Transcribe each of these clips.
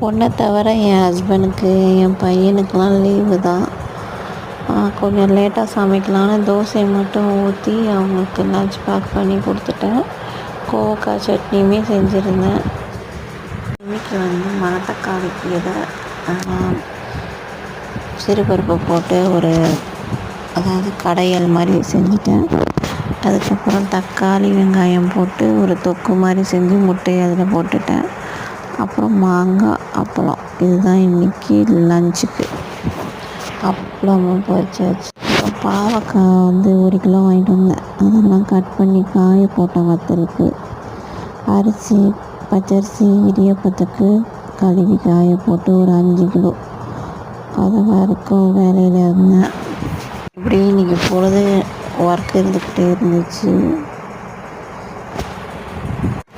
பொண்ணை தவிர என் ஹஸ்பண்டுக்கு என் பையனுக்கெலாம் லீவு தான். கொஞ்சம் லேட்டாக சமைக்கலான்னு தோசையை மட்டும் ஊற்றி அவங்களுக்கு லஞ்ச் பேக் பண்ணி கொடுத்துட்டேன். கோவக்காய் சட்னியுமே செஞ்சுருந்தேன். இன்றைக்கி மணத்தக்காளி கீரை சிறுபருப்பு போட்டு அதாவது கடையல் மாதிரி செஞ்சுட்டேன். அதுக்கப்புறம் தக்காளி வெங்காயம் போட்டு ஒரு தொக்கு மாதிரி செஞ்சு முட்டையை அதில் போட்டுட்டேன். அப்புறம் மாங்காய் அப்பளம், இதுதான் இன்றைக்கி லஞ்சுக்கு. அப்பளமும் பொரிச்சாச்சு. அப்புறம் பாவக்காய் 1 கிலோ வாங்கிட்டு வந்தேன். அதெல்லாம் கட் பண்ணி காய போட்டேன் வத்தலுக்கு. அரிசி பச்சரிசி இடியப்பத்துக்கு கழுவி காய போட்டு ஒரு 5 கிலோ அதை வரைக்கும் வேலையில் இருந்தேன். இப்படி இன்றைக்கி பொழுது ஒர்க் இருந்துக்கிட்டே இருந்துச்சு.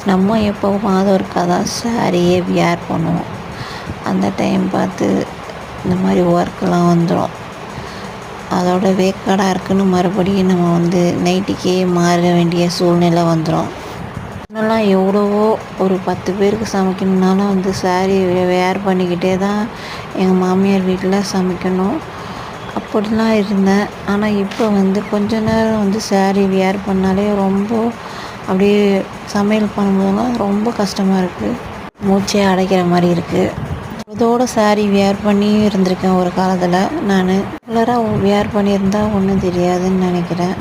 நம்ம எப்போவாவது ஒருக்கா தான் சாரியே வியர் பண்ணுவோம். அந்த டைம் பார்த்து இந்த மாதிரி ஒர்க்கெலாம் வந்துடும். அதோட வேக்காடாக இருக்குன்னு மறுபடியும் நம்ம நைட்டுக்கே மாற வேண்டிய சூழ்நிலை வந்துடும். முன்னெல்லாம் எவ்வளவோ ஒரு 10 பேருக்கு சமைக்கணுன்னாலும் சாரி வேர் பண்ணிக்கிட்டே தான் எங்கள் மாமியார் வீட்டில் சமைக்கணும். அப்படிலாம் இருந்தேன். ஆனால் இப்போ கொஞ்ச நேரம் சாரி வியர் பண்ணாலே ரொம்ப அப்படியே சமையல் பண்ணும்போதெல்லாம் ரொம்ப கஷ்டமாக இருக்குது. மூச்சே அடைக்கிற மாதிரி இருக்குது. இதோட சாரி வியர் பண்ணி இருந்திருக்கேன் ஒரு காலத்தில். நான் ரெகுலராக வியர் பண்ணியிருந்தால் ஒன்றும் தெரியாதுன்னு நினைக்கிறேன்.